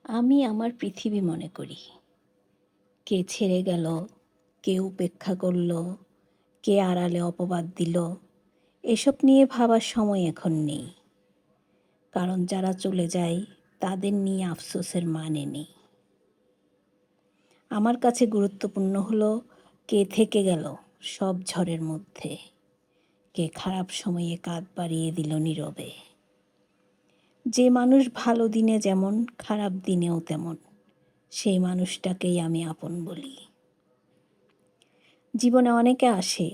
আমি আমার পৃথিবী মনে করি। কে ছেড়ে গেল, কে উপেক্ষা করল, কে আড়ালে অপবাদ দিল, এসব নিয়ে ভাবার সময় এখন নেই। কারণ যারা চলে যায় তাদের নিয়ে আফসোসের মানে নেই। আমার কাছে গুরুত্বপূর্ণ হলো কে থেকে গেল সব ঝড়ের মধ্যে, কে খারাপ সময়ে কাঁধ বাড়িয়ে দিল নীরবে। যে মানুষ ভালো দিনে যেমন, খারাপ দিনেও তেমন, সেই মানুষটাকেই আমি আপন বলি। জীবনে অনেকে আসে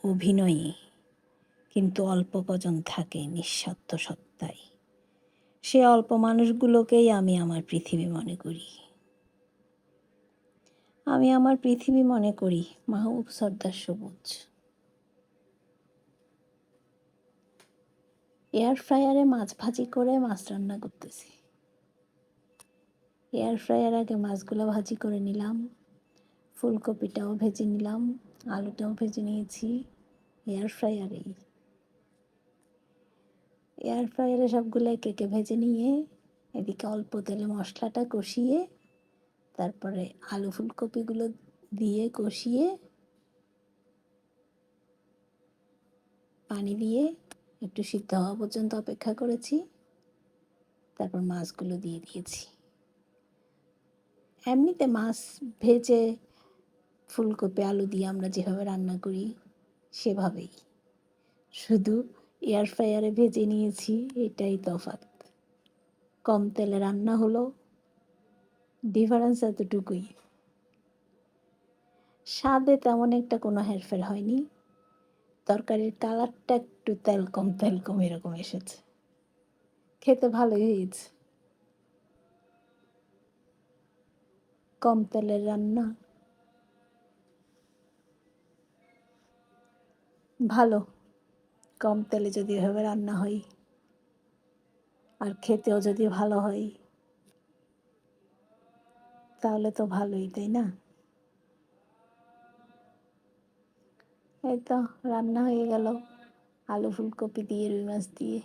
অভিনয়ে, কিন্তু অল্প কজন থাকে নিঃস্বার্থ সত্তায়। সে অল্প মানুষগুলোকেই আমি আমার পৃথিবী মনে করি। আমি আমার পৃথিবী মনে করি মাহবুব সর্দার সবুজ। এয়ার ফ্রায়ারে মাছ ভাজি করে মাছ রান্না করতেছি। এয়ার ফ্রায়ার আগে মাছগুলো ভাজি করে নিলাম, ফুলকপিটাও ভেজে নিলাম, আলুটাও ভেজে নিয়েছি এয়ার ফ্রায়ারেই। এয়ার ফ্রায়ারে সবগুলো একে একে ভেজে নিয়ে এদিকে অল্প তেলে মশলাটা কষিয়ে তারপরে আলু ফুলকপিগুলো দিয়ে কষিয়ে পানি দিয়ে একটু সিদ্ধ হওয়া পর্যন্ত অপেক্ষা করেছি। তারপর মাছগুলো দিয়ে দিয়েছি। এমনিতে মাছ ভেজে ফুলকপি আলু দিয়ে আমরা যেভাবে রান্না করি সেভাবেই, শুধু এয়ার ফ্রায়ারে ভেজে নিয়েছি, এটাই তফাৎ। কম তেলে রান্না হলো, ডিফারেন্স এতটুকুই। স্বাদে তেমন একটা কোনো হেরফের হয়নি, তরকারির কালারটা একটু তেল কম এরকম এসেছে, খেতে ভালোই হয়েছে। কম তেলের রান্না ভালো। কম তেলে যদি এভাবে রান্না হয় আর খেতেও যদি ভালো হয় তাহলে তো ভালোই, তাই না? এই তো রান্না হয়ে গেল আলু ফুলকপি দিয়ে, রুই মাছ দিয়ে।